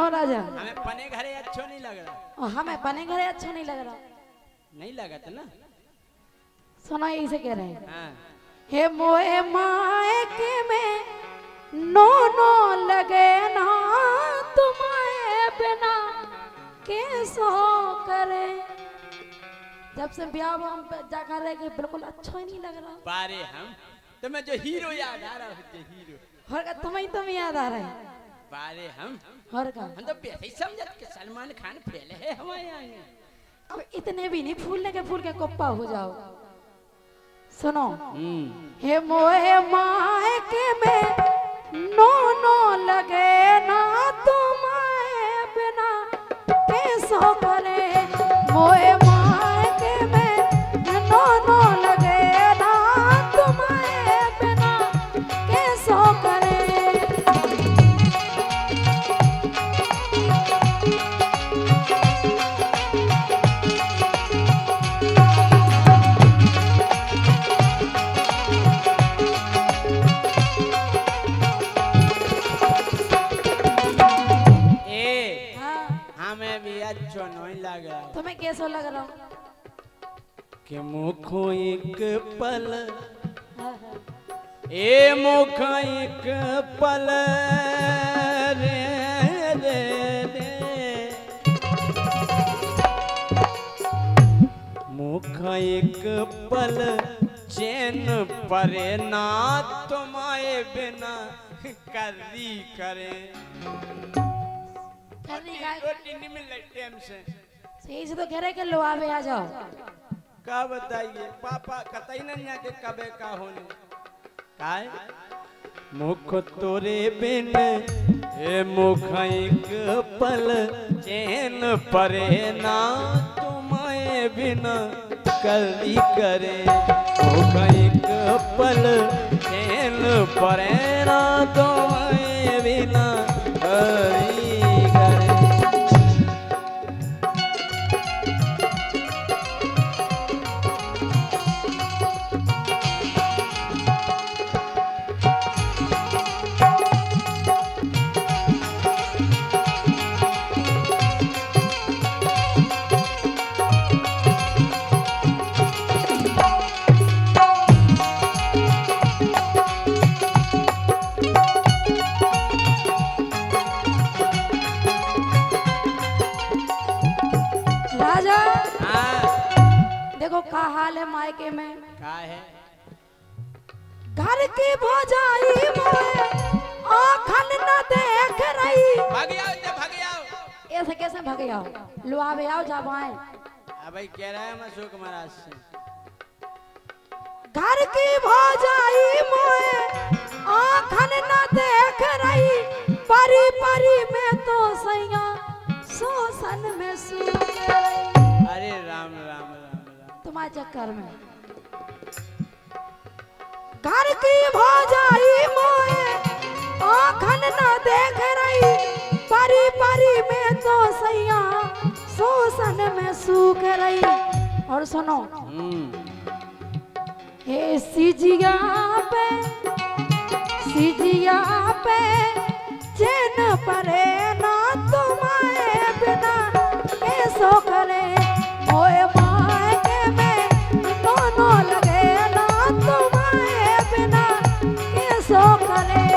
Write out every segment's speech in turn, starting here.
राजा। हमें पने घरे अच्छो नहीं लग रहा। और हमें बने घरे अच्छा नहीं लग रहा। नहीं लगा था ना। सुना इसे कह रहे हैं। हाँ। हे मोए मायके में नो नो लगे ना तुम्हारे बिना कैसो करे। जब से ब्याह हम जाकर रह गए बिल्कुल अच्छा ही नहीं लग रहा। बारे हम तुम्हें जो हीरो याद आ रहा होते हीरो। और का तुम्हें याद आ रहा है। बारे हम का हम तो पैसे ही समझत कि सलमान खान फैले है हमारे यहाँ। अब इतने भी नहीं फूलने के फूल के कुप्पा हो जाओ। सुनो हे मोए मायके में नो नो लगे ना तुम्हारे बिना कैसो करे। मोए मायके में नो नो लगे ना तुम्हारे बिना कैसो करे। अच्छो नहीं लग रहा। तुम्हें कैसा लग रहा हूँ कि मुखो एक पल ए मुखो एक पल रे रे रे मुखो एक पल चैन परे ना तुम्हारे बिना करी करे। रोटी नहीं मिल रही टाइम से। सही से तो कह रहे कि लो आवे आ जाओ। का बताइए पापा कतई न के कबे का होने काय मुख तोरे बिन ए मुख एक पल चैन परे ना तुम्हारे बिना कली करे। मुख एक पल चैन परे ना तुम्हारे बिना कली देखो का हाल है मायके में। का है घर की भौजाई मोए आँखन न देख रही। भाग आओ ऐसे कैसे भाग आओ लो आवे आओ जब आए। भाई कह रहा है मैं अशोक महाराज से। घर की भौजाई मोए आँखन न देख रही। परी परी में तो सैया शोषण में सूख रही। अरे राम राम तुम्हारे चक्कर में घर की भौजाई मोए आँखन न देख रही। परी परी में तो सैया शोषण में सूख रही। और सुनो हे सिजिया पे चैन परे ना तुम्हारे बिना कैसो करे। ओए मायके में दोनों लगे ना तुम्हारे बिना कैसो करे।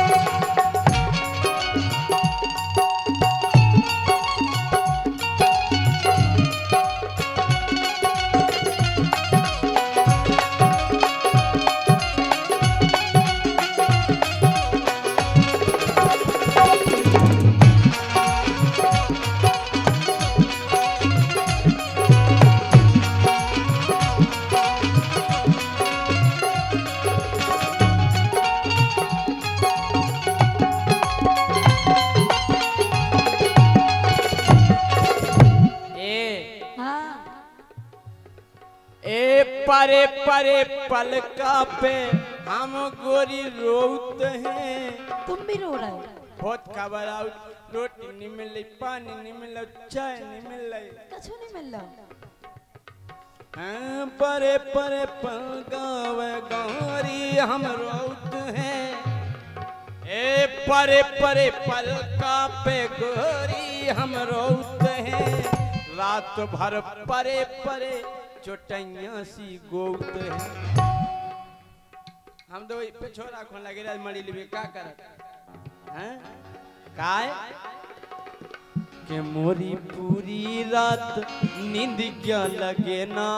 परे परे पलका पे हम गोरी रोते हैं। तुम भी रो रहे हो। बहुत खबर आउ रोटी नहीं मिल रही पानी नहीं मिल रहा चाय नहीं मिल रही कुछ नहीं मिल रहा। हाँ परे परे पलकावे गोरी हम रोते हैं। ए परे परे पलका पे गोरी हम रोते हैं, रात भर परे परे चोटैया सी गोत है। हम तो पे छोरा खोन लगे राज मड़ी लिबे का कर हैं काय के मोरी पूरी रात नींद क्या लगे ना,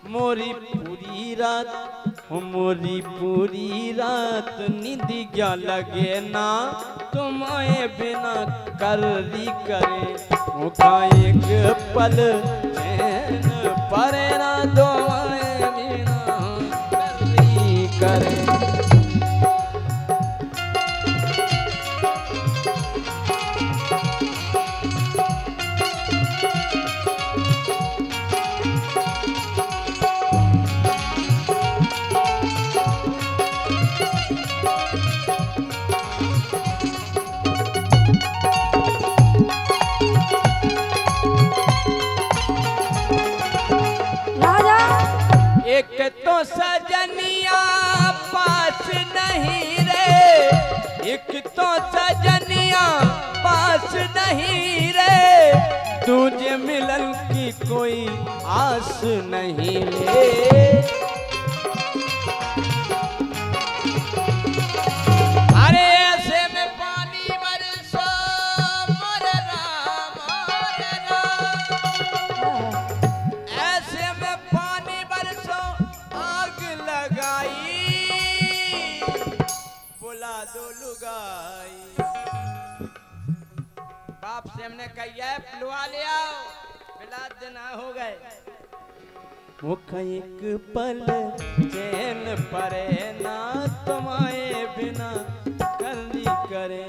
मोरी पूरी रात हो मोरी पूरी रात नींद क्या लगे ना, तुम्हारे बिना करली करे मुखा एक पल चैन परे ना, तुम्हारे बिना करली करे। एक तो सजनिया पास नहीं रे, एक तो सजनिया पास नहीं रे, तुझे मिलन की कोई आस नहीं रे। अरे ऐसे में पानी बरसो मोरे राम, मोरे राम, ऐसे में पानी बरसो आग लगाई, बुला दो लुगाई। बाप से हमने कहा लुआ ले आओ, बिला देना हो गए। मुख एक पल चैन परे ना, तुम्हारे बिना करली करे।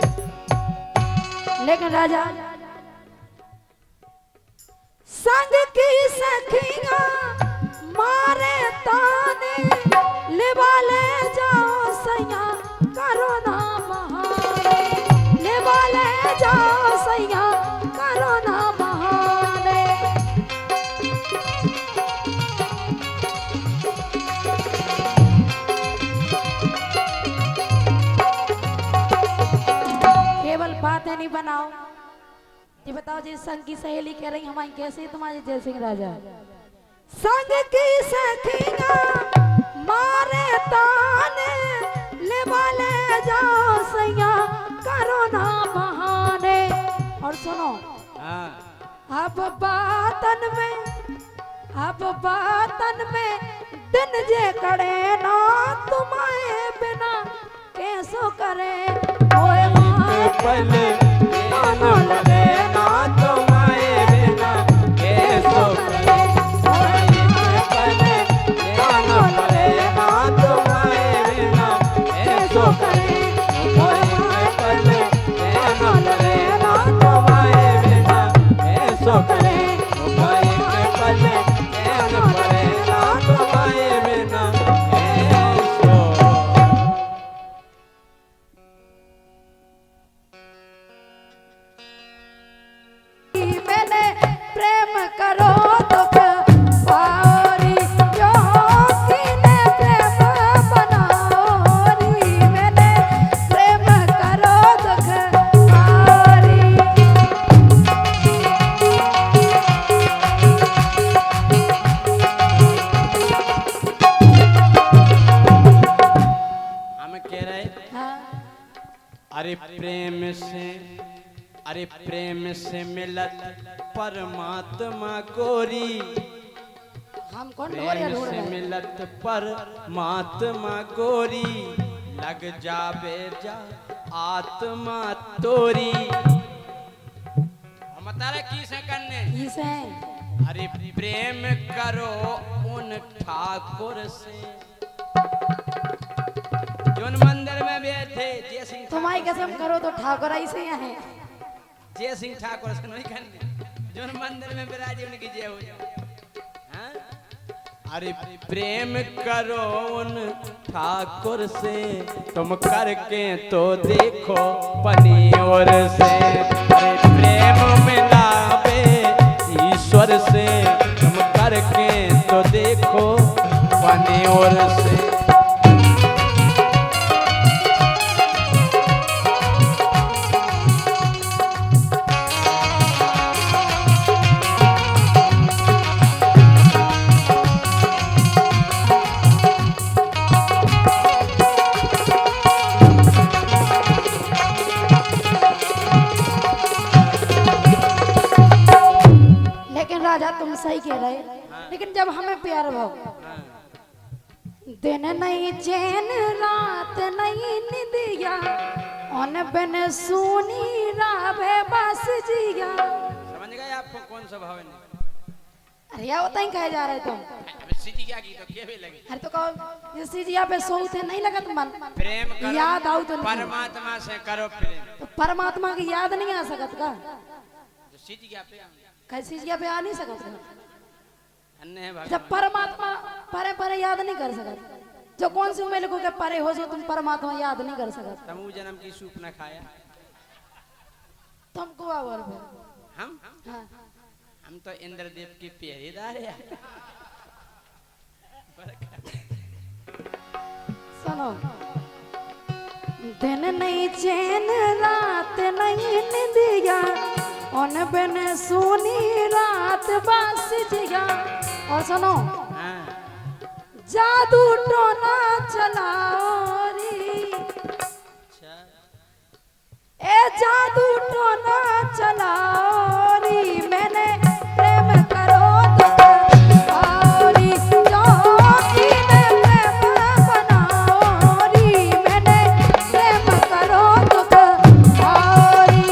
लेकिन राजा संग की सखियां मारे ताने, लेवा ले जाओ सैया करो ना बहाने, लेवा ले जाओ सैया करो ना बहाने। केवल बातें नहीं बनाओ, ये बताओ जी संग की सहेली कह रही हमारी कैसे तुम्हारे जय सिंह राजा। संग की सखियां मारे ताने, लेवा ले जाओ सैया करो ना बहाने। और सुनो अब बातन में दिन जे कड़े ना, तुम्हारे बिना कैसो करे ओए माए पल ना लगे ना, तुम्हारे बिना कैसो करे। पल ना लगे ना, तुम्हारे बिना कैसो करे। पल ना लगे ना, तुम्हारे बिना कैसो करे। पल ना परे ना, तुम्हारे बिना कैसो। मैंने प्रेम करो तो पारी, जो कीने प्रेम बनाओरी, मैंने प्रेम करो तो पारी। हम कह रहे हाँ, अरे प्रेम से मिलत परमात्मा गोरी, हम कौन ढोरिया प्रेम ढूंढ से रहे हैं? मिलत परमात्मा गोरी, लग जावे जा आत्मा तोरी। हम बता रहे की से करने, इसे अरे प्रेम करो उन ठाकुर से जोन मंदिर में बैठे जय सिंह तुम्हारी कसम करो तो ठाकुर ऐसे ही है। जय सिंह ठाकुर से नहीं करने, जो मंदिर में विराजे उनकी जय हो जाए। हाँ? अरे प्रेम करो उन ठाकुर से, तुम करके तो देखो पनियोर से। अरे प्रेम मिलावे ईश्वर से, तुम करके तो देखो पनियोर से। राजा तुम सही कह रहे, लेकिन जब हमें प्यार भाव, दिन नहीं चैन रात नहीं निदिया, उन बिन सुनी रावे बस जिया। समझ गए आपको कौन सा भाव है? अरे यार होता ही कहे जा रहे तुम। अबे सीटी क्या की तो के भी लगे। अरे तो कहो ये सीजिया पे सोते नहीं लगत मन, प्रेम करो, याद आऊ तो नहीं। परमात्मा से करो प्रेम। तो परमात्मा की याद नहीं आ सकत का? तो सीटी क्या पे कैसी सीजिया पे आ नहीं सकत का? अन्य है भगवान। जब परमात्मा परे परे याद नहीं कर सकत, जो कौन सी उम्र को के परे हो जो तुम परमात्मा याद नहीं कर सकत। तमु जन्म की सूप न खाया तुमको आवर हम? हाँ। हम तो इंद्रदेव के पहरेदार है। सुनो, दिन नहीं चैन रात नहीं निदिया, उन बिन सुनी रात बस जिया। और सुनो, हाँ। जादू टोना चलाओ री, अच्छा। ए जादू टोना चलाओ री, मैंने प्रेम करो तो आओरी, जो कीने प्रेम बनाओ री, मैंने प्रेम करो तो आओरी।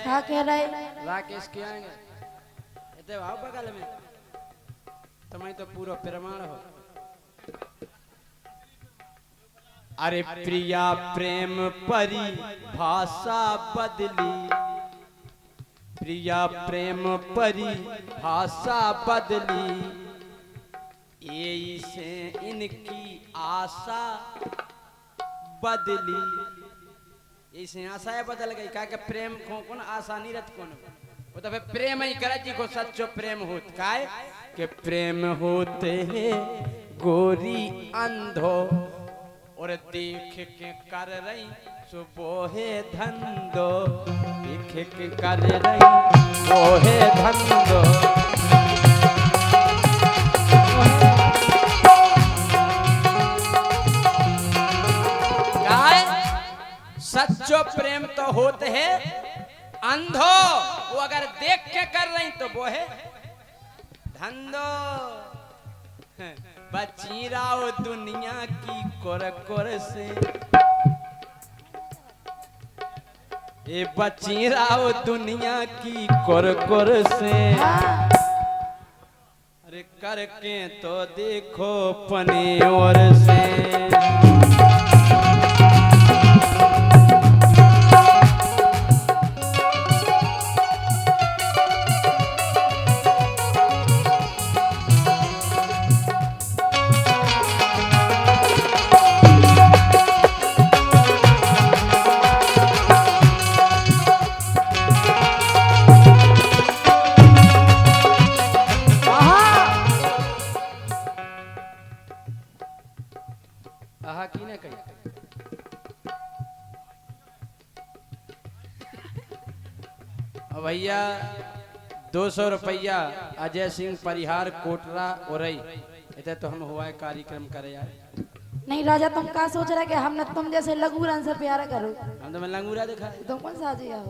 क्या कह रहे? राकेश के आएंगे इतने भाव बगल में तुम्हें तो पूरा प्रमाण हो। अरे प्रिया प्रेम परी भाषा बदली, प्रिया प्रेम परी भाषा बदली, यही से इनकी आशा बदली। इसे आशा है बदल गई का प्रेम को कौन आशा नहीं रत कौन वो तो फिर प्रेम ही करे जी को सच्चो प्रेम होत काय के प्रेम होते है गोरी अंधो और देख के कर रही सुबह धंधो, देख के कर रही वो है धंधो। सच्चो प्रेम तो होते है अंधो, वो अगर देख के कर रही तो वो है धंधो। बची रहो दुनिया की कोर कोर से, ये बची रहो दुनिया की कोर कोर से। अरे करके तो देखो पने और से। आहा की ने कही भैया 200 रुपया अजय सिंह परिहार कोटरा ओरई इतने तो हम हुआ है कार्यक्रम करे यार। नहीं राजा तुम क्या सोच रहे कि हमने तुम जैसे लघुरान से प्यारा करो? हम तो मैं लंगूरा देखा तुम कौन सा जी हो?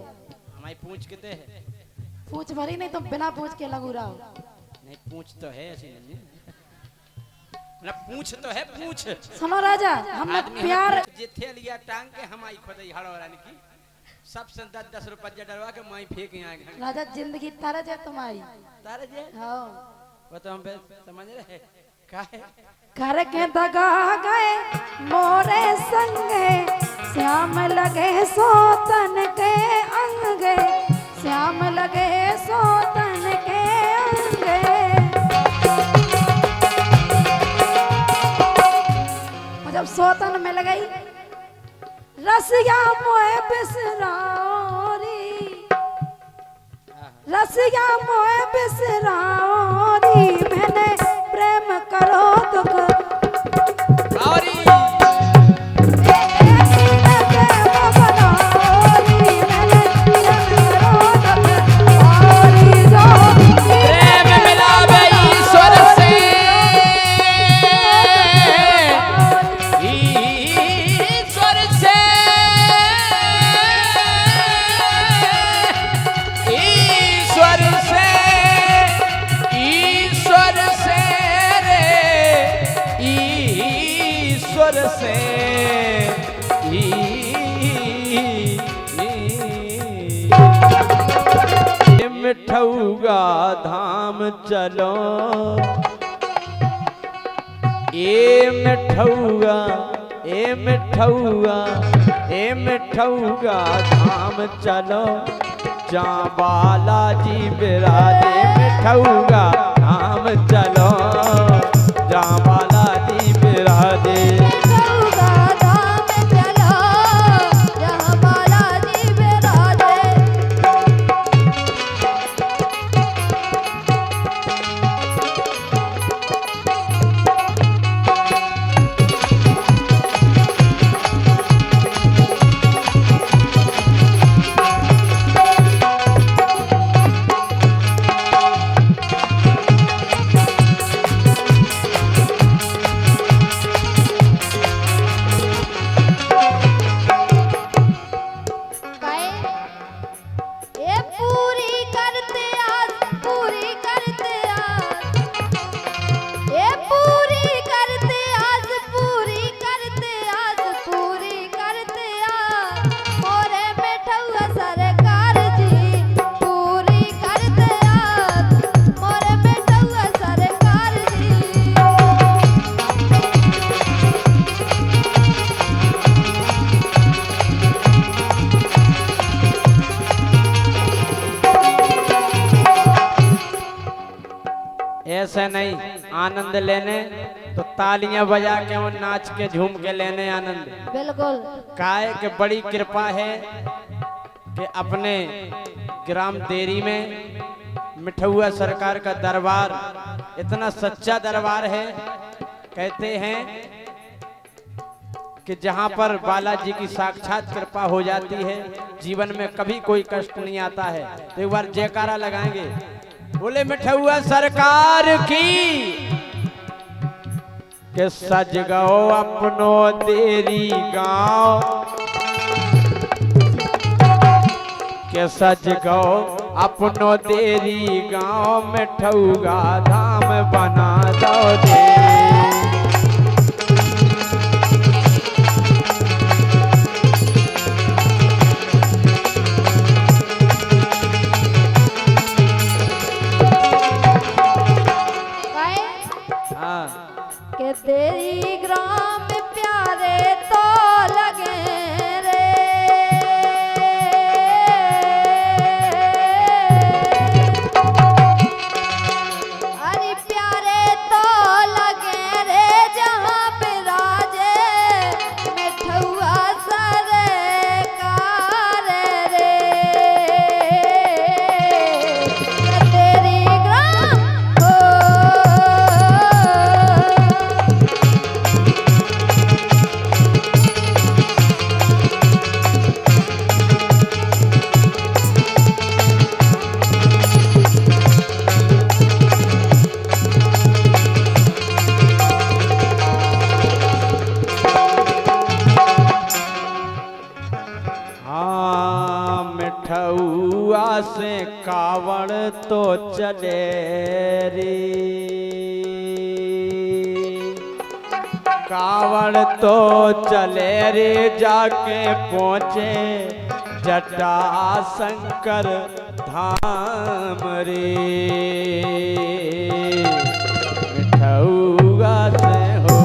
हमारी पूछ कितने है? पूछ भरी नहीं तुम बिना पूछ के लघुरा हो। नहीं पूछ तो है ऐसी नहीं ना, पूछ तो है पूछ। सुनो राजा हमने प्यार जिथे लिया टांग के हमारी खुद हड़ोरान की सबसे 10-10 रुपया डरवा के माई फेंक यहाँ राजा जिंदगी तरज है तुम्हारी। तरज है हाँ वो तो हम समझ रहे काहे घर के दगा गए मोरे संगे, श्याम लगे सोतन के अंगे, श्याम लगे सोतन के अंगे। जब सोतन में लगई रसिया मोए बिसरारी, रसिया मोए बिसरारी, मैंने प्रेम करो दुख गौरी प्रेम मिलावे ईश्वर से, ईश्वर से, ईश्वर से, ईश्वर से रे, ईश्वर से, मिठौगा धाम चलो, ए मिठौगा, ए मिठौगा, ए मिठौगा धाम चलो, जहाँ बालाजी बिराजे। मिठौगा धाम चलो, जहाँ बालाजी बिराजे। ऐसे नहीं, आनंद लेने तो तालियां बजा के और नाच के झूम के लेने आनंद। बिल्कुल। काय के बड़ी कृपा है कि अपने ग्राम देरी में मिठौआ सरकार का दरबार इतना सच्चा दरबार है। कहते हैं कि जहां पर बालाजी की साक्षात कृपा हो जाती है जीवन में कभी कोई कष्ट नहीं आता है। तो एक बार जयकारा लगाएंगे, बोले मिठौआ सरकार की, के सज गओ अपनो देरी गांव, के सज गओ अपनो देरी गांव, मिठौआ धाम बना दो दे। के तेरी ग्राम प्यारे तो लगे रे, अरे प्यारे तो लगे रे, जहाँ बिराजे मिठौआ सरकार रे। के तेरी ग्राम हो मिठौआ से कावड़ तो चले रे, कावड़ तो चले रे, जाके पहुँचे जटा शंकर धाम रे। मिठौआ से हो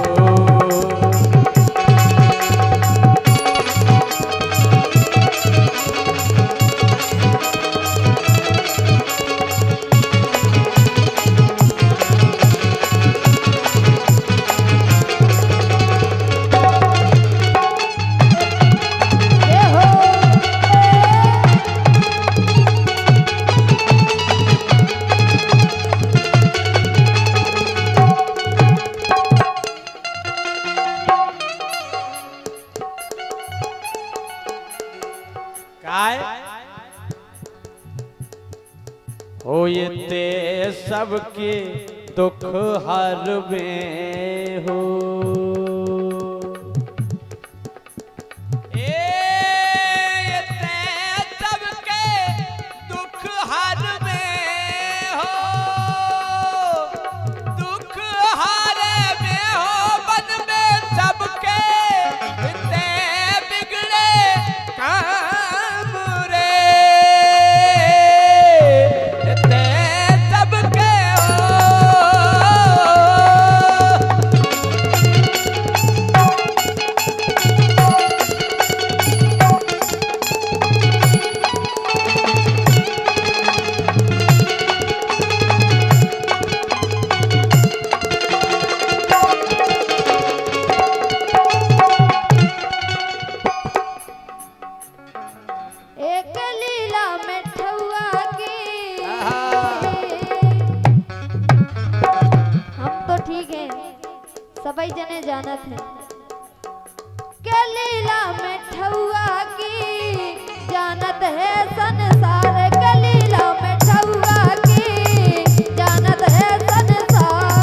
काय होते सबके दुख हर में हो सभी जने जानत है के लीला में ठौआ की जानत है संसार के लीला में ठौआ की जानत है संसार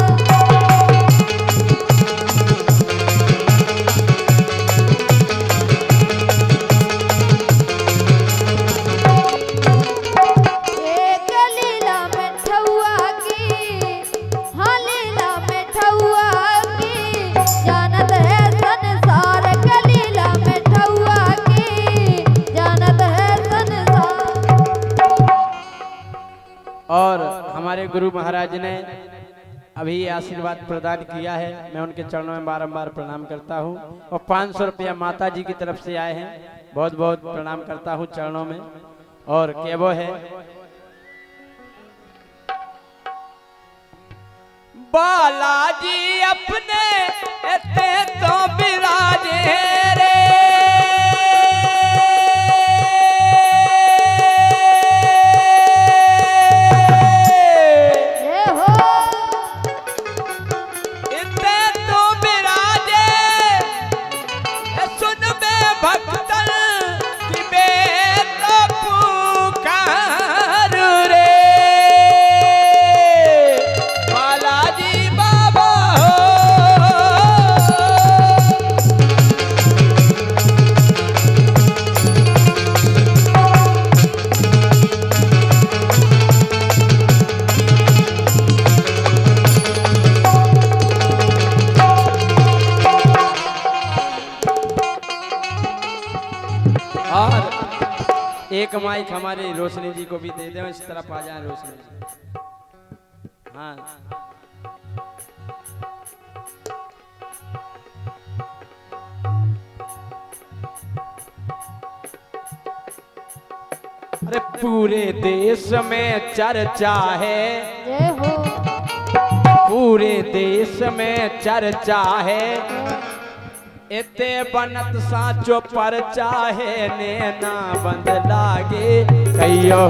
एक लीला में ठौआ की हाँ लीला में ठौआ जानत है संसार के लीला में ठौआ की जानत है संसार। और हमारे गुरु महाराज ने अभी आशीर्वाद प्रदान किया है, मैं उनके चरणों में बारंबार प्रणाम करता हूँ। और 500 रुपया माता जी की तरफ से आए हैं, बहुत बहुत प्रणाम करता हूँ चरणों में। और क्या वो है बालाजी अपने एते तो विराजे रे एते तो विराजे सुन बे भक्तन कि बेटा पुकार रे बालाजी बाबा और एक माइक हमारे रोशनी जी को भी दे दे, इस तरफ आ जाए रोशनी जी। हाँ अरे पूरे देश में चर्चा है, जय हो पूरे देश में चर्चा है, एते बनत साचो पर चाहे नैना बंद लागे कहियो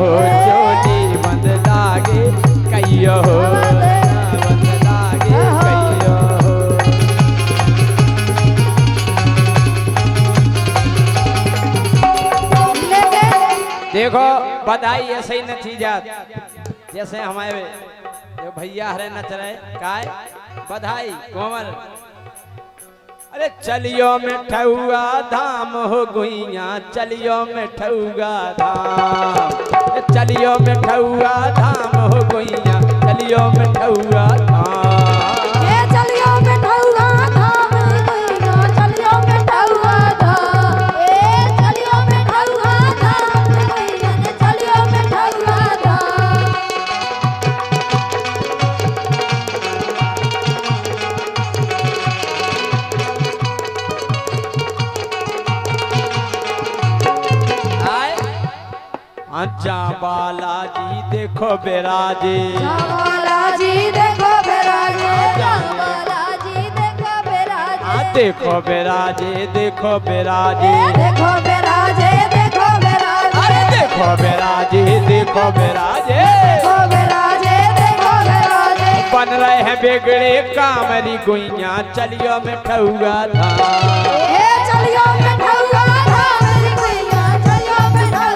चोली बंद लागे कहियो बंद लागे कहियो। देखो बधाई ऐसे ही नहीं जात, जैसे हमारे जो भैया हरे नच रहे काय बधाई कोमल। अरे चलियो में ठौआ धाम हो गुइया, चलियो में ठौआ धाम, चलियो में ठौआ धाम हो गुइया, चलियो में ठौआ धाम, ये चलियो में ठौआ धाम गुइया, चलियो में ठौआ धाम, ए चलियो में ठौआ धाम गुइया, चलियो में ठौआ धाम। अच्छा बालाजी देखो बेराजे, बालाजी देखो बेराजे, बालाजी देखो बेराजे, देखो बेराजे देखो बेराजे, देखो बेराजे देखो बेराजे, अरे देखो बेराजे देखो बेराजे, देखो बेराजे देखो बेराजे, बन रहे हैं बिगड़े कामरी गुइया, चलियो में ठौआ धाम, ए चलियो में ठौआ धाम गुइया, चलियो में ठौआ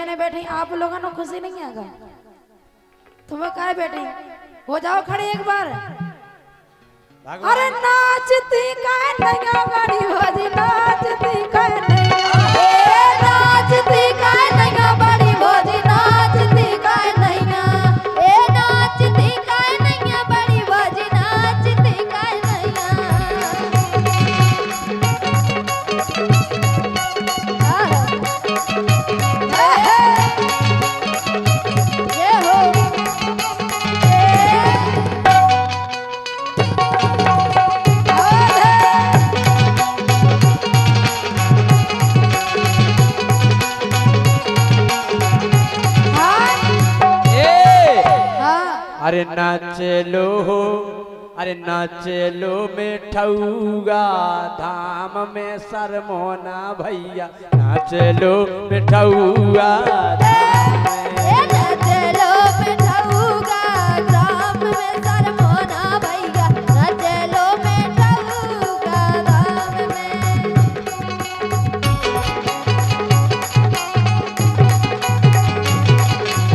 बहने बैठी, आप लोगों को खुशी नहीं आगा? तुम्हें काय बैठी, हो जाओ खड़ी एक बार। भगवान अरे नाचती काय नैया बड़ी भौजी, नाचती काय नैया, ए नाचती काय नैया बड़ी भौजी, नाचती काय नैया, ए नाचती काय नैया बड़ी भौजी, नाचती काय नैया। ये हो अरे नाचलो हो, अरे नाचलो में ठौगा धाम में सरमोना भैया, नाचलो में ठौगा धाम में। नाचलो में ठौगा धाम में सरमोना भैया, नाचलो में ठौगा धाम में।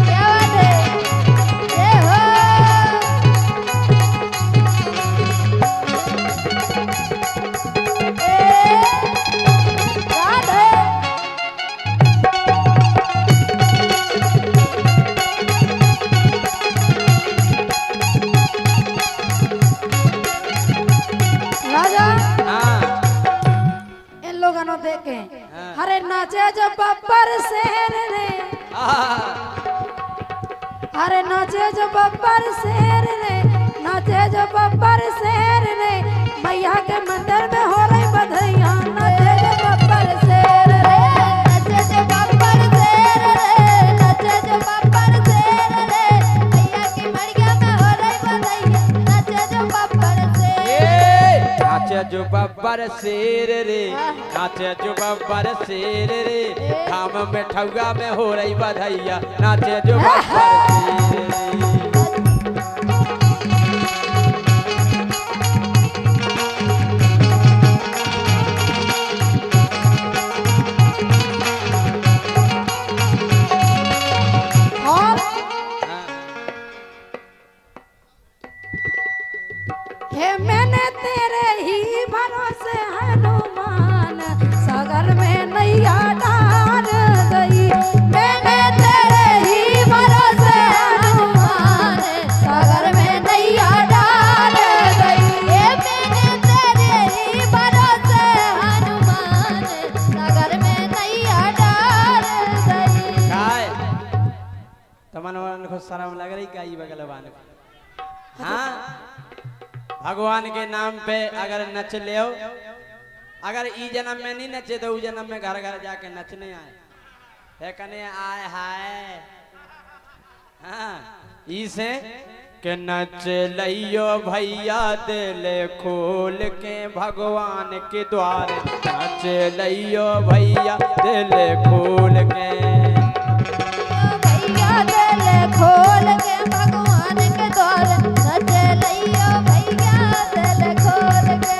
क्या बात है, ये हो राधे। राजा हाँ इन लोगों ने देखे, हाँ। अरे नाचे जो बब्बर शेर रे, अरे नाचे जो बब्बर शेर रे, नाचे जो बब्बर शेर रे, मैया के मंदिर में हो रही बधैया, नाचे जो बब्बर शेर रे, नाचे जो बब्बर शेर रे, नाचे जो बब्बर शेर रे, मैया की मड़िया में हो रही बधैया, नाचे जो बब्बर शेर। नाचे जो बब्बर शेर रे, नाचे जो बब्बर शेर रे, धाम में ठौगा में हो रही बधैया, नाचे जो बब्बर शेर रे। और हाँ। हे मैंने तेरे ही भरोसे हनुमान सागर में नैया डाल गई, मैंने तेरे ही भरोसे हनुमान सागर में नैया डाल गई, हे मैंने तेरे ही भरोसे हनुमान सागर में नैया डाल गई। काय तमन वन को शर्म लग रही का ई बगल वाले को? हाँ भगवान के नाम पे अगर नच ले, अगर ई जन्म में नहीं नचे तो उ जन्म में घर घर जाके नचने आए है कने आए हाय। हाँ इसे के नच लियो भैया दिल खोल के भगवान के द्वार, नच लियो भैया दिल खोल के, भैया दिल खोल के भगवान के द्वार, नच लियो भैया दिल खोल के।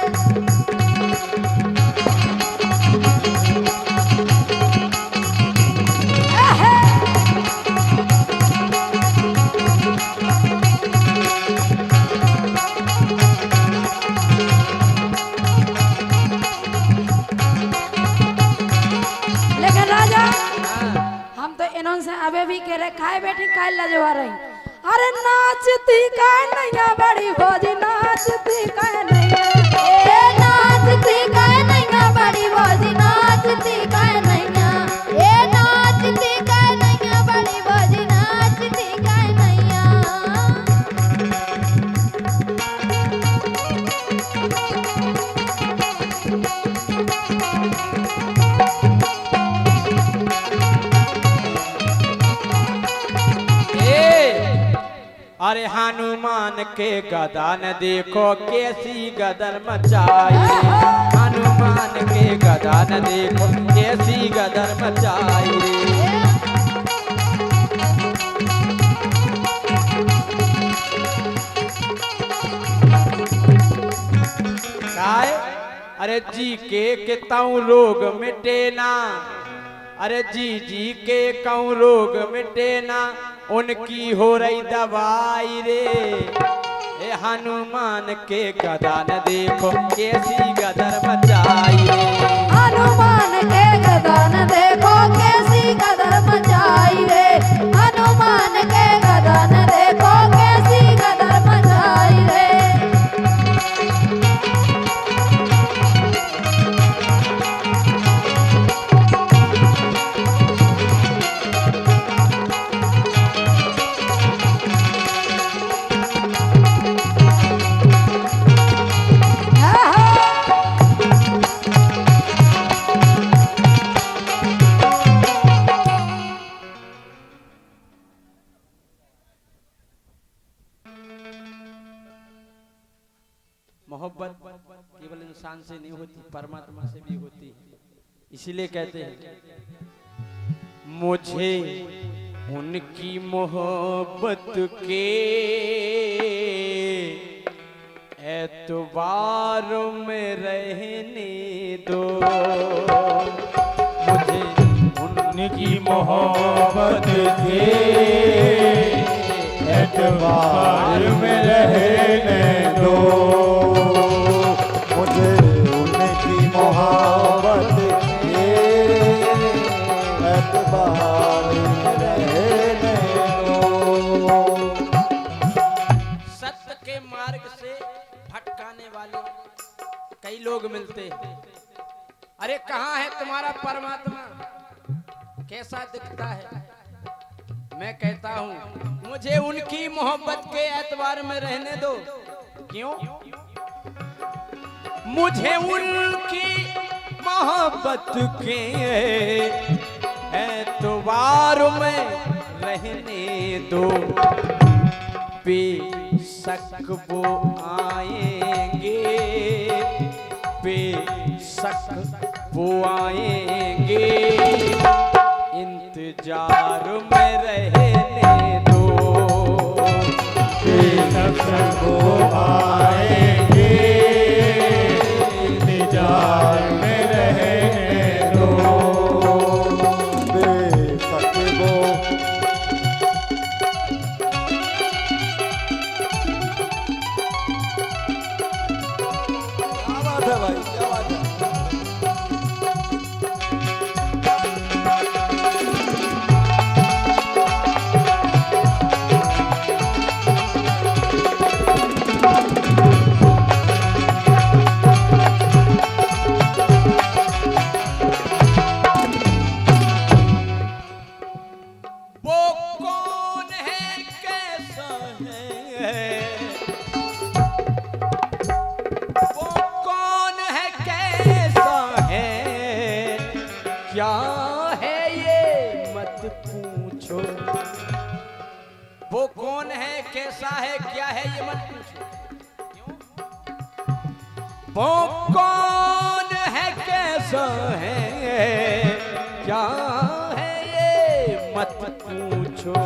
लेकिन राजा हम तो इन्हों से अबे भी कह रहे खाए बैठी काय लजवा रही, अरे नाचती काय नैया बड़ी भौजी, नाचती काय नैया, ए नाचती काय नैया बड़ी भौजी, नाचती काय नैया, ए नाचती काय नैया बड़ी भौजी, नाचती काय नैया। अरे हनुमान के गदा न देखो कैसी गदर मचाई, हनुमान के गदा न देखो कैसी गदर मचाई। काय अरे जी के ताऊ लोग मिटे ना, अरे जी जी के कहूँ रोग मिटे ना उनकी हो रही दवाई रे। ए हनुमान के गदा न देखो कैसी गदर मचाई रे। हनुमान के गदा न देखो कैसी गदर मचाई रे। हनुमान के गदा न देखो कैसी गदर मचाई रे। मोहब्बत केवल इंसान से नहीं होती, परमात्मा से भी होती। इसीलिए कहते हैं मुझे उनकी मोहब्बत के एतबार में रहने दो। मुझे उनकी मोहब्बत के एतबार में रहने दो। मुझे उनकी मोहब्बत के एतबार में रहने दो। सत्य के मार्ग से भटकाने वाले कई लोग मिलते हैं। अरे कहाँ है तुम्हारा परमात्मा, कैसा दिखता है? मैं कहता हूँ मुझे उनकी मोहब्बत के एतबार में रहने दो। क्यों? मुझे उनकी मोहब्बत के एतबार में रहने दो। बेशक वो आएंगे, बेशक वो आएंगे, इंतजार में रहने दो। बेशक वो आएंगे, इंतजार में रहने दो। बेशक वो क्या बात है भाई, क्या बात है। वो कौन है, कैसा है? वो कौन है, कैसा है? क्या है ये मत पूछो। वो कौन है, कैसा है, क्या है ये मत पूछो। वो कौन है, कैसा है, क्या है ये मत पूछो।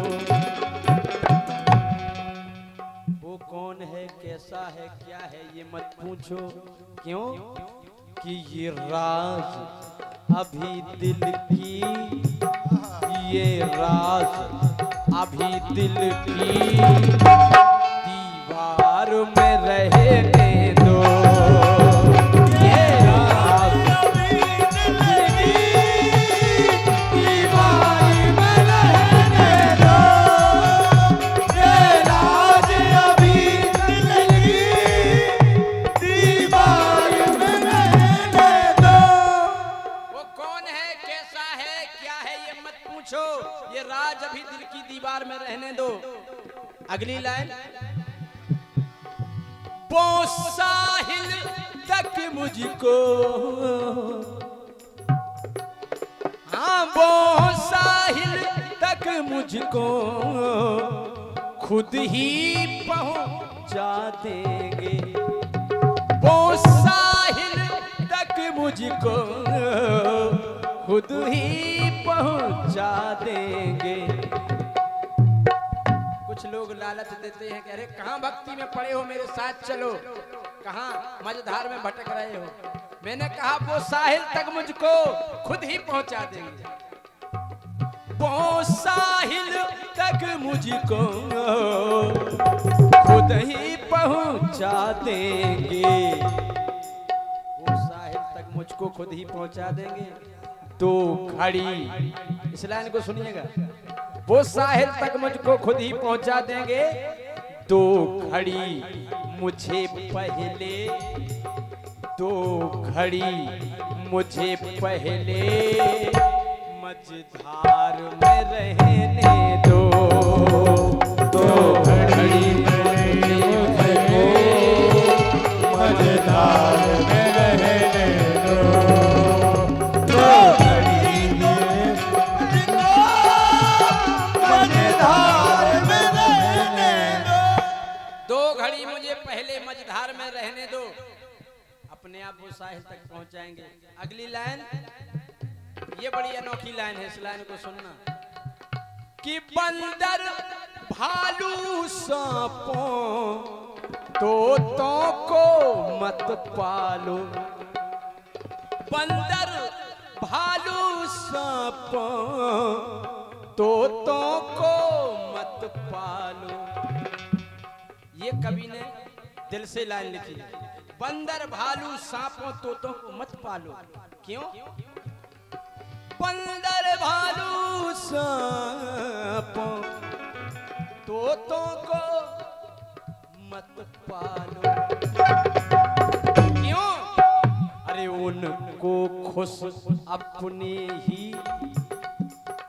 वो कौन है, कैसा है, क्या है ये मत पूछो। क्यों? कि ये राज अभी दिल की, ये राज अभी दिल की दीवार में रहने दो। ये राज दीवार में रहने दो। ये राज अभी दिल की दीवार में रहने दो। वो कौन है, कैसा है, क्या है ये मत पूछो। ये राज अभी दिल की दीवार में रहने दो। अगली लाइन, वो साहिल तक मुझको, हाँ वो साहिल तक मुझको खुद ही पहुंचा देंगे। वो साहिल तक मुझको खुद ही पहुंचा देंगे। कुछ लोग लालच देते हैं कि अरे कहाँ भक्ति में पड़े हो, मेरे साथ चलो, कहाँ मझधार में भटक रहे हो। मैंने कहा वो साहिल तक मुझको खुद ही पहुंचा देंगे। वो साहिल तक मुझको खुद ही पहुंचा देंगे, वो साहिल तक मुझको खुद ही पहुंचा देंगे। दो घड़ी, इस लाइन को सुनिएगा, वो साहिल तक मुझको खुद ही पहुंचा देंगे। दो घड़ी मुझे पहले, दो घड़ी मुझे पहले मझधार में रहने दो, दो घड़ी मुझे मझधार में रहने दो, दो घड़ी मझधार में रहने दो। दो घड़ी मुझे पहले मझधार में रहने दो। अपने आप वो साहिल तक पहुंचाएंगे। अगली लाइन, ये बड़ी अनोखी लाइन है, इस लाइन को सुनना। कि बंदर भालू सांपों तोतों को मत पालो, बंदर भालू सांपों तोतों को मत पालो। ये कवि ने दिल से लाइन लिखी है। बंदर भालू सांपों तोतों को मत पालो। क्यों? बंदर भालू सांपों तोतों को मत पालो। क्यों? अरे उनको खुश अपने ही,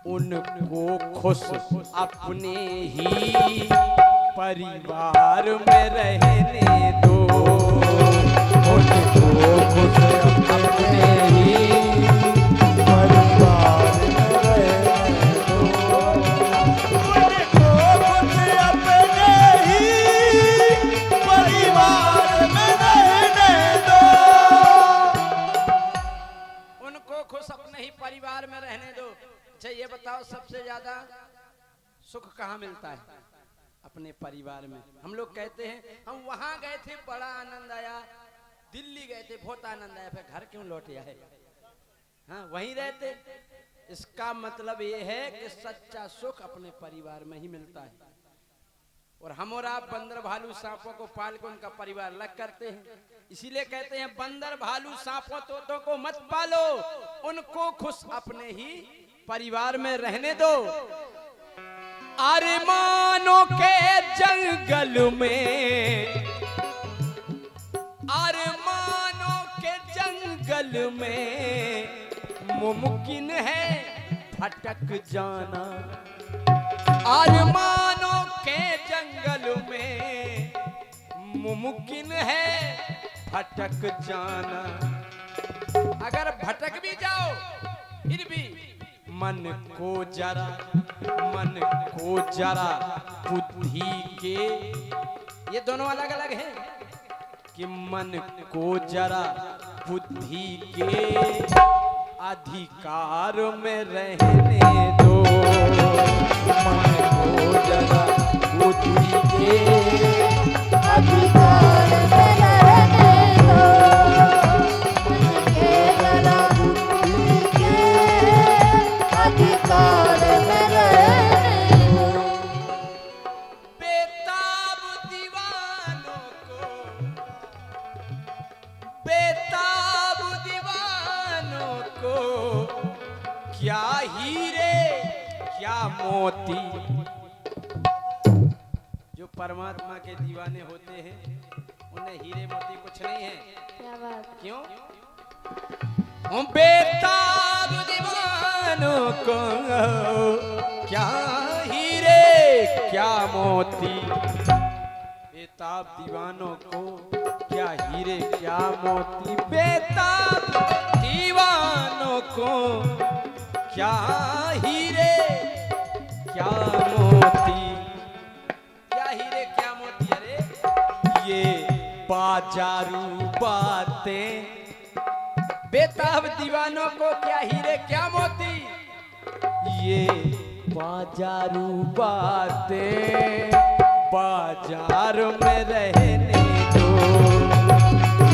उनको खुश अपने ही परिवार में रहने दो, उनको खुश अपने ही परिवार में रहने दो, उनको खुश अपने ही परिवार में रहने दो, उनको खुश अपने ही परिवार में रहने दो। अच्छा ये बताओ, सबसे ज्यादा सुख कहाँ मिलता है? अपने परिवार में। हम लोग कहते हैं हम वहां गए थे बड़ा आनंद आया, दिल्ली गए थे बहुत आनंद आया, फिर घर क्यों लौटे आए? हाँ, वहीं रहते। इसका मतलब ये है कि सच्चा सुख अपने परिवार में ही मिलता है। और हम और आप बंदर भालू सांपों को पाल के उनका परिवार अलग करते हैं। इसीलिए कहते हैं बंदर भालू सांपों तोतों को मत पालो, उनको खुश अपने ही परिवार में रहने दो। अरमानों के जंगल में, अरमानों के जंगल में मुमकिन है भटक जाना, अरमानों के जंगल में मुमकिन है भटक जाना। अगर भटक भी जाओ फिर भी मन को जरा, मन को जरा बुद्धि के, ये दोनों अलग अलग हैं, कि मन को जरा बुद्धि के अधिकार में रहने दो, मन को जरा बुद्धि के अधिकार में रहने दो, मन के जरा बुद्धि के अधिकार में रहने दो। बेताब दीवानों को, बेताब दीवानों को क्या हीरे क्या मोती, जो परमात्मा के दीवाने होते हैं उन्हें हीरे मोती कुछ नहीं है। क्या बात? क्यों? बेताब दीवानों को क्या हीरे क्या मोती, बेताब दीवानों को क्या हीरे क्या मोती, बेताब दीवानों को क्या हीरे क्या मोती, क्या हीरे क्या मोती। अरे ये बाजारू बातें, बेताब दीवानों को क्या हीरे क्या मोती, ये बाजारू बातें बाजार में रहने दो,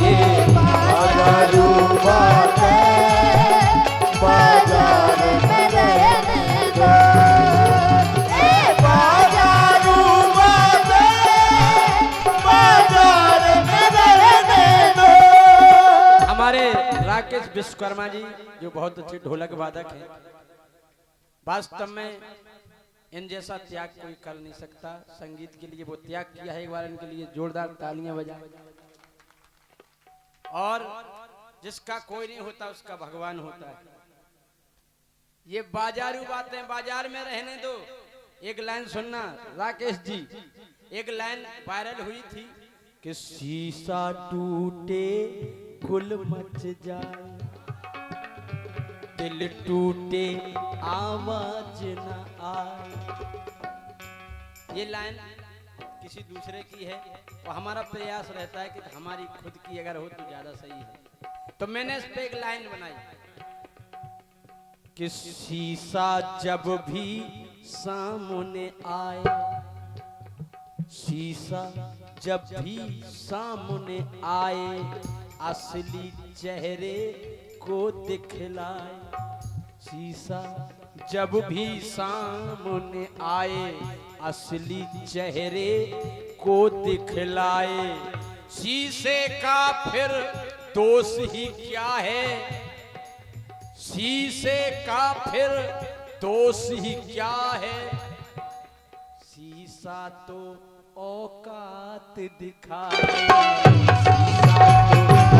ये बाजारू बातें बाजार में रहने दो। राकेश विश्वकर्मा जी जो बहुत अच्छे ढोलक वादक हैं, वास्तव में इन जैसा त्याग कोई कर नहीं सकता। संगीत के लिए वो त्याग किया है, एक बार इनके लिए जोरदार तालियां बजाएं। और जिसका कोई नहीं होता उसका भगवान होता है। ये बाजारू बातें बाजार में रहने दो। एक लाइन सुनना राकेश जी, एक लाइन वायरल हुई थी कि शीशा टूटे गुल मच जाए, दिल टूटे आवाज न आए। ये लाइन किसी दूसरे की है और हमारा प्रयास रहता है कि हमारी खुद की अगर हो तो ज्यादा सही है। तो मैंने इस पे एक लाइन बनाई कि शीशा जब भी सामने आए, शीशा जब भी सामने आए, असली चेहरे को दिखलाए। शीशा जब भी सामने आए, असली चेहरे को दिखलाए। शीशे का फिर दोष ही क्या है, शीशे का फिर दोष ही क्या है। शीशा तो औकात दिखाए, शीशा तो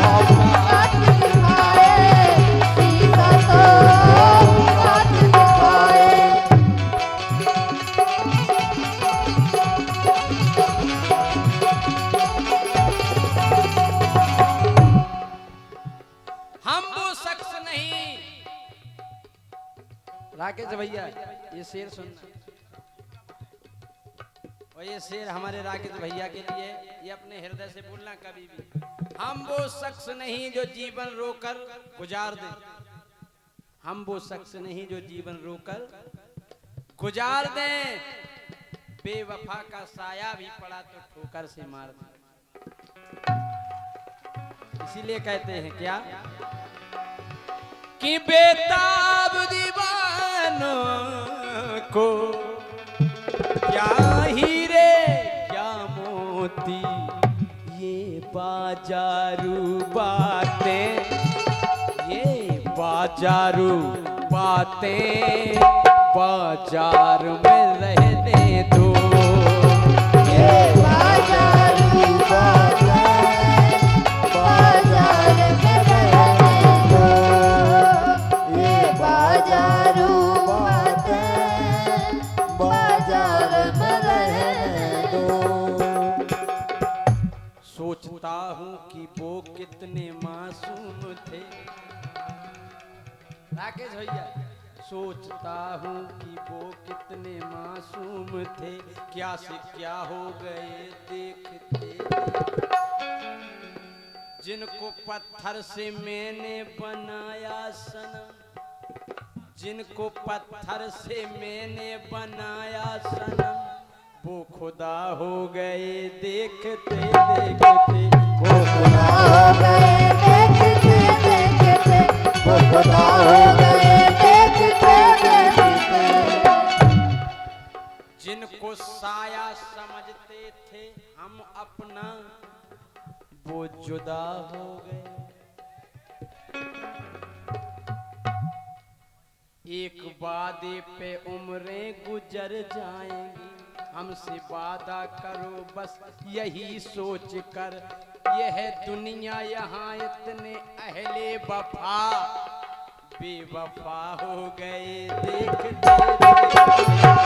औकात दिखाए, शीशा तो औकात दिखाए। हम वो शख्स नहीं। राकेश भैया ये शेर सुनना, और ये शेर हमारे राकेश भैया के लिए, ये अपने हृदय से बोलना कभी भी। हम वो शख्स नहीं जो जीवन रोकर गुजार दे, हम वो शख्स नहीं जो जीवन रोकर गुजार दे। बेवफा का साया भी पड़ा तो ठोकर से मार दे। इसीलिए कहते हैं क्या कि बेताब दीवानों को क्या हीरे क्या मोती, ये बाजारू बातें, ये बाजारू बातें बाजार में रहने दो। ये बाजारू बातें बाजार में रहने दो। ये बाजारू बातें बाजार में रहने दो। सोचता हूँ कि वो कितने मासूम थे। राकेश भैया सोचता हूँ कि वो कितने मासूम थे, क्या से क्या हो गए देखते। जिनको पत्थर से मैंने बनाया सनम, जिनको पत्थर से मैंने बनाया सनम, वो खुदा हो गए देखते देखते। वो खुदा हो गए देखते देखते, वो खुदा हो गए देखते देखते। जिनको साया समझते थे हम अपना, वो जुदा हो गए। एक वादे पे उम्रें गुजर जाएंगी, हमसे वादा करो बस यही सोच कर। यह दुनिया यहाँ इतने अहले वफा बेवफा हो गए देखते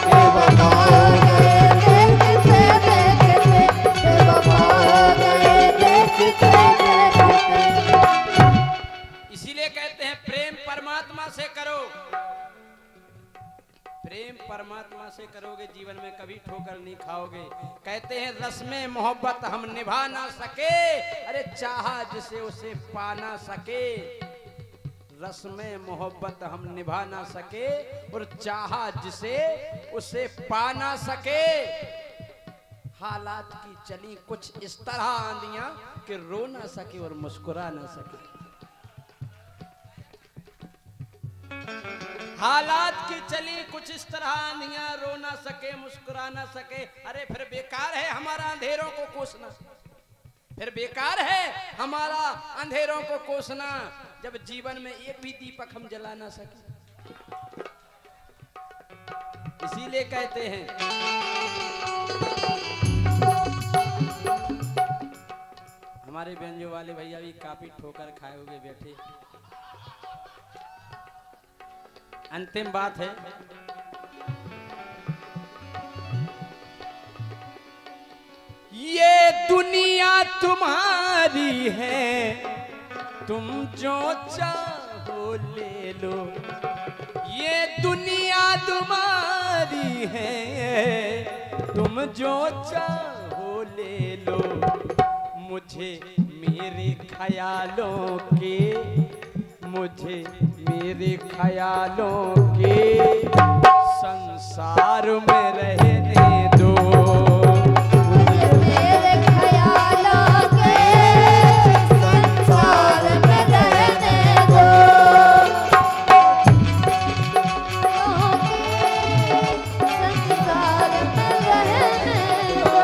बेवफा हो गए देखते देखते, बेवफा हो गए देखते देखते। इसीलिए कहते हैं प्रेम परमात्मा से करो। प्रेम परमात्मा से करोगे जीवन में कभी ठोकर नहीं खाओगे। कहते हैं रस में मोहब्बत हम निभा ना सके, अरे चाहा जिसे उसे पा ना सके। रस में मोहब्बत हम निभा ना सके और चाहा जिसे उसे पा ना सके। हालात की चली कुछ इस तरह आंधियां कि रो ना सके और मुस्कुरा ना सके। हालात की चली कुछ इस तरह आंधियां, रो ना सके मुस्कुरा ना सके। अरे फिर बेकार है हमारा अंधेरों को कोसना, फिर बेकार है हमारा अंधेरों को कोसना, जब जीवन में एक भी दीपक हम जला ना सके। इसीलिए कहते हैं हमारे व्यंजो वाले भैया भी काफी ठोकर खाए हुए बैठे। अंतिम बात है, ये दुनिया तुम्हारी है, तुम जो चाहो ले लो। ये दुनिया तुम्हारी है, तुम जो चाहो ले लो। मुझे मेरे ख्यालों के, मुझे मेरे ख्यालों के संसार में रहने दो। मेरे ख्यालों के संसार में रहने दो। संसार में रहने दो।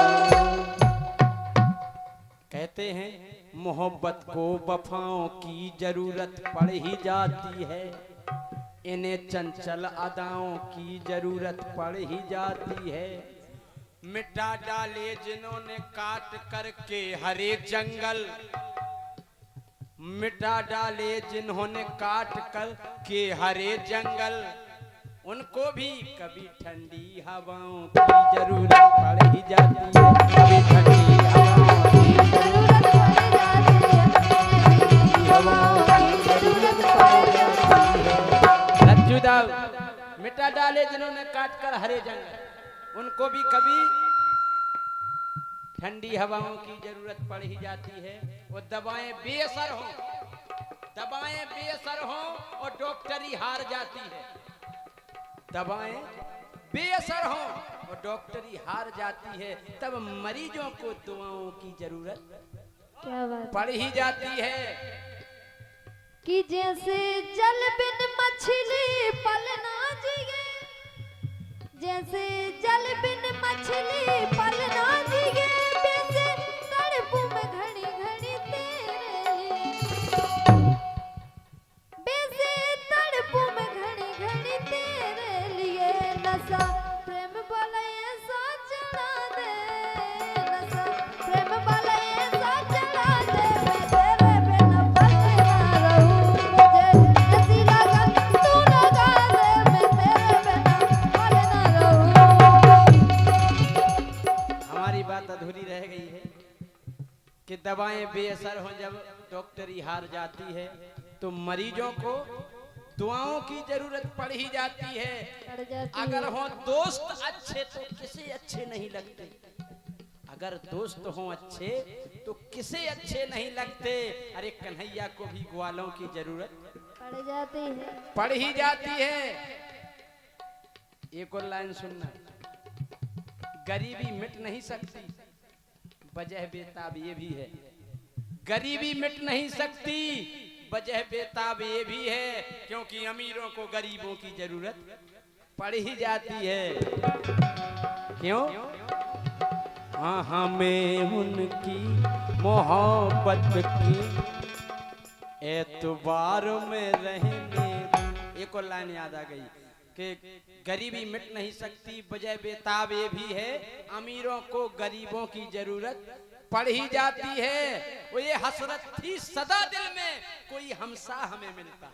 कहते हैं मोहब्बत को वफाओं की जरूरत पड़ ही जाती है, इन्हें चंचल अदाओं की जरूरत पड़ ही जाती है। मिटा डाले जिन्होंने काट करके हरे जंगल, मिटा डाले जिन्होंने काट कर के हरे जंगल, उनको भी कभी ठंडी हवाओं की जरूरत पड़ ही जाती है। कभी ठंडी हवाओं की लज्जुदाव मिटा डाले जिन्होंने काट कर हरे जंगल, उनको भी कभी ठंडी हवाओं की जरूरत पड़ ही जाती है। वो दवाएं बेअसर हो, दवाएं बेअसर हो और डॉक्टरी हार जाती है। दवाएं बेअसर हो और डॉक्टरी हार जाती है, तब मरीजों को दुआओं की जरूरत क्या बात पड़ ही जाती है। कि जैसे जल बिन मछली पल ना जिए, जैसे जल बिन मछली पल ना जिए, वैसे तड़पू में घड़ी घड़ी तेरे लिए, वैसे तड़पू में घड़ी घड़ी तेरे लिए। नशा प्रेम वाला ऐसा चढ़ा दे, नशा प्रेम वाला ऐसा चढ़ा दे, मैं तेरे बिना बच ना रहूं। मुझे ऐसी लगन तू लगा दे, मैं तेरे बिना बच ना रहूं। हमारी बात अधूरी रह गई है कि दवाएं बेअसर हो, जब डॉक्टरी हार जाती है तो मरीजों को दुआओं की जरूरत पड़ ही जाती है। पड़ जाती अगर है। हो दोस्त अच्छे तो किसे अच्छे नहीं लगते, अगर दोस्त हो अच्छे तो किसे अच्छे नहीं लगते। अरे कन्हैया को भी ग्वालों की जरूरत पड़ जाती है। पड़ ही जाती है। एक और लाइन सुनना, गरीबी मिट नहीं सकती, वजह बेताब ये भी है। गरीबी मिट नहीं सकती, वजह बेताब ये भी है, क्योंकि अमीरों को गरीबों की जरूरत पड़ ही जाती है। क्यों? हाँ, हमें उनकी मोहब्बत की एतबार में रहने। एक और लाइन याद आ गई कि गरीबी मिट नहीं सकती, वजह बेताब ये भी है, अमीरों को गरीबों की जरूरत पड़ ही जाती है। वो ये हसरत थी सदा दिल में, कोई हमसा हमें मिलता।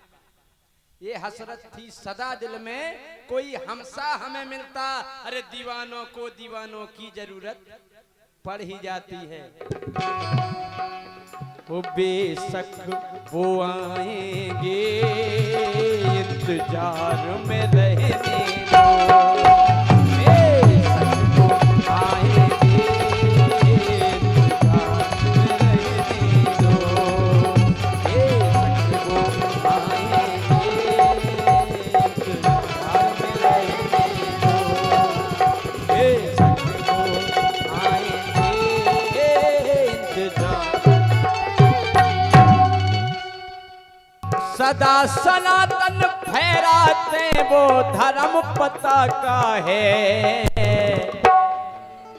ये हसरत थी सदा दिल में, कोई हमसा हमें मिलता। अरे दीवानों को दीवानों की जरूरत पड़ ही जाती है। वो बेशक वो आएंगे, इंतजार में रहने दो। बेशक वो आएंगे, इंतजार में रहने दो। बेशक वो आएंगे, इंतजार में रहने दो। बेशक वो आएंगे, इंतजार। सदा सनातन फहराते वो धर्म पता का है,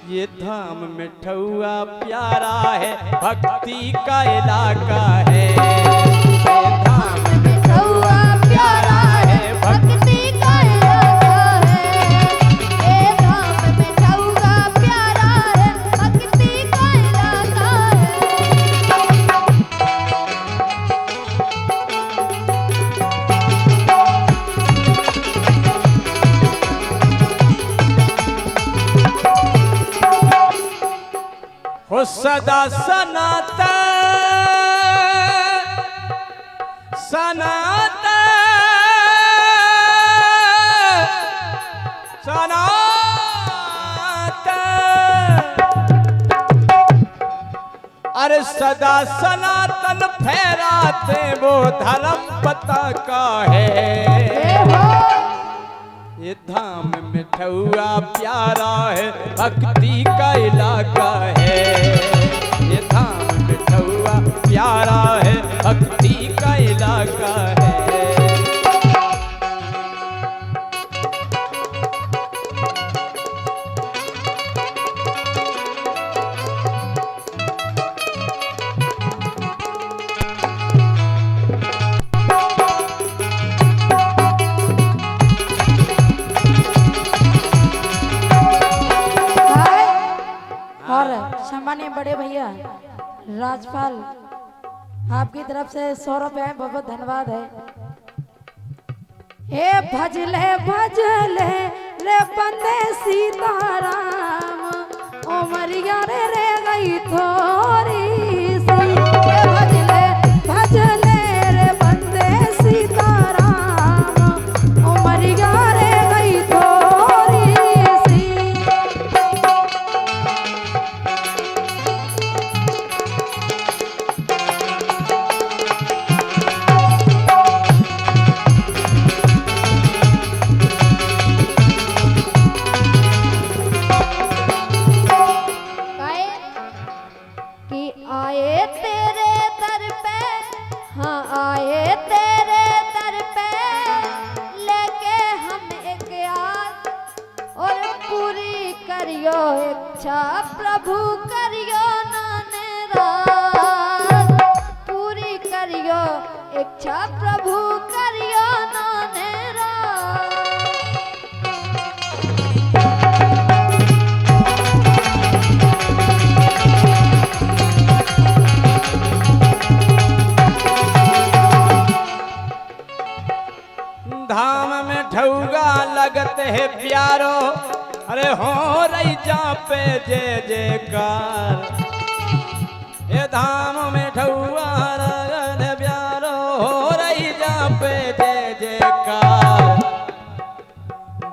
ये धाम में ठौआ प्यारा है, भक्ति का इलाका है। ये धाम में ठौआ प्यारा है, भक्ति का इलाका है। ये धाम में ठौआ प्यारा है, भक्ति का इलाका है। हो सदा सनातन सनातन सनातन, अरे सदा सनातन फहराते वो धर्म पता का है। ये धाम में ठौआ प्यारा है, भक्ति का इलाका है। ये धाम में ठौआ प्यारा है, भक्ति का इलाका है। और सम्मानीय बड़े भैया राजपाल, आपकी तरफ से 100 रुपए बहुत बहुत धन्यवाद है। हे भजले भजले रे बंदे सीताराम, उमरिया रे गई थोड़ी सी। हे भजले भजले रे बंदे सीताराम, उमरिया रे गई थोड़ी सी। कि आए तेरे दर पे, हाँ आए तेरे दर पे, लेके हम एक आस और पूरी करियो इच्छा प्रभु करियो नाने रात। पूरी करियो इच्छा प्रभु करियो नाने रात। धाम में ठौगा लगत है प्यारो, अरे हो रही जा पे जय जयकार। ये धाम में ठौगा लगत है प्यारो, हो रही जा पे जय जयकार।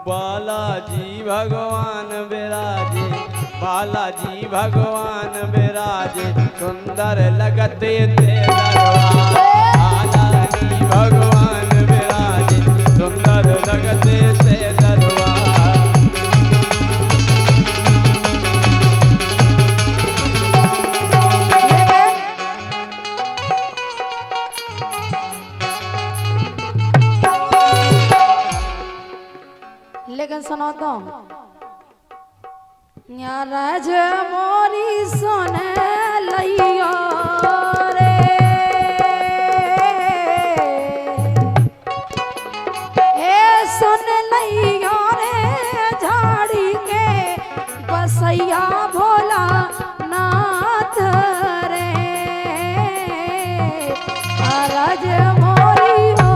बालाजी भगवान विराजे, बालाजी भगवान विराजे, सुंदर लगते ते दरबार। बालाजी भगवान विराजे, सुंदर लगते ते दरबार। लेकिन सुनो तो राज मोरी सोने लइयो रे, ए सुन लइयो रे झाड़ी के बसैया भोला नाथ रे। राज मोरी हो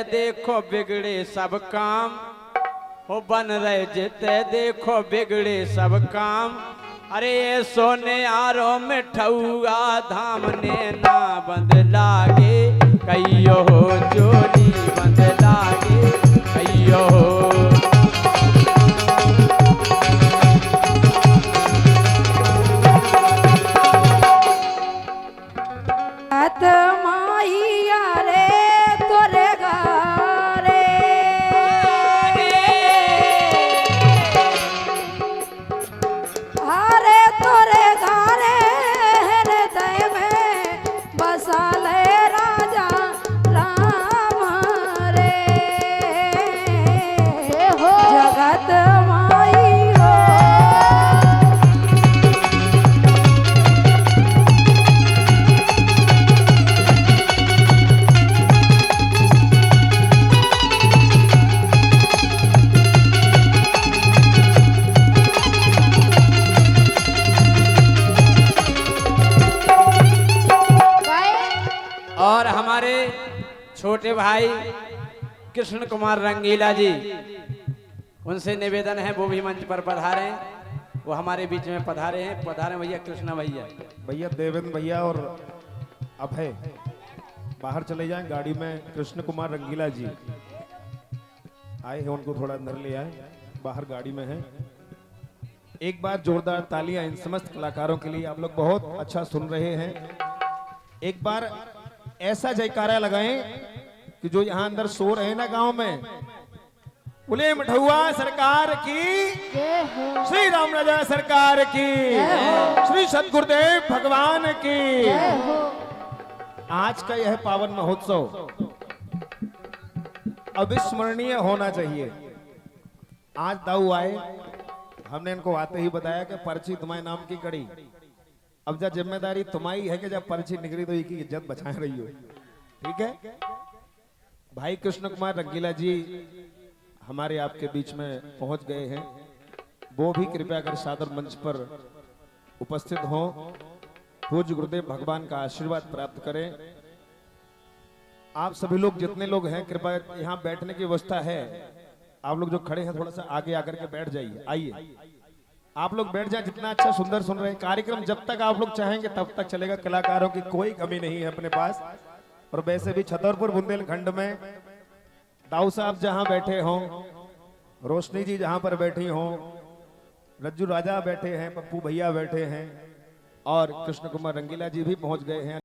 देखो बिगड़े सब काम, हो बन रहे जिते देखो बिगड़े सब काम। अरे ये सोने आरो में ठौआ धाम ने ना बंद लागे, कहियो हो चोरी बंद लागे कहियो हो। माइया रे तोरे गारे छोटे भाई कृष्ण कुमार रंगीला जी, उनसे निवेदन है वो भी मंच पर पधारे, वो हमारे बीच में पधारे हैं। पधारे भैया कृष्णा भैया। भैया देवेंद्र भैया और अभय बाहर चले जाएं गाड़ी में। कृष्ण कुमार रंगीला जी आए हैं, उनको थोड़ा अंदर ले आए, बाहर गाड़ी में हैं। एक बार जोरदार तालियां इन समस्त कलाकारों के लिए। आप लोग बहुत अच्छा सुन रहे हैं। एक बार ऐसा जयकारा लगाएं कि जो यहाँ अंदर सो रहे हैं ना गांव में, बोले मठुआ सरकार की, श्री राम राजा सरकार की, श्री सतगुरुदेव भगवान की। आज का यह पावन महोत्सव अविस्मरणीय होना चाहिए। आज दाऊ आए, हमने इनको आते ही बताया कि पर्ची तुम्हारे नाम की कड़ी। अब जब जिम्मेदारी तुम्हारी है कि जब पर्ची निकली तो इनकी इज्जत बचाए रही हो, ठीक है। भाई कृष्ण कुमार रंगीला जी हमारे आपके बीच में पहुंच गए हैं। वो भी कृपया कर सादर मंच पर उपस्थित हों, पूज्य गुरुदेव भगवान का आशीर्वाद प्राप्त करें। आप सभी लोग जितने लोग हैं कृपया, यहाँ बैठने की व्यवस्था है। आप लोग जो खड़े हैं थोड़ा सा आगे आकर के बैठ जाइए। आइए आप लोग बैठ जाए। जितना अच्छा सुंदर सुन रहे हैं कार्यक्रम, जब तक आप लोग चाहेंगे तब तक चलेगा। कलाकारों की कोई कमी नहीं है अपने पास। और वैसे भी छतरपुर बुंदेलखंड में दाऊ साहब जहां बैठे हों, रोशनी जी जहां पर बैठी हों, रज्जू राजा बैठे हैं, पप्पू भैया बैठे हैं और कृष्ण कुमार रंगीला जी भी पहुंच गए हैं।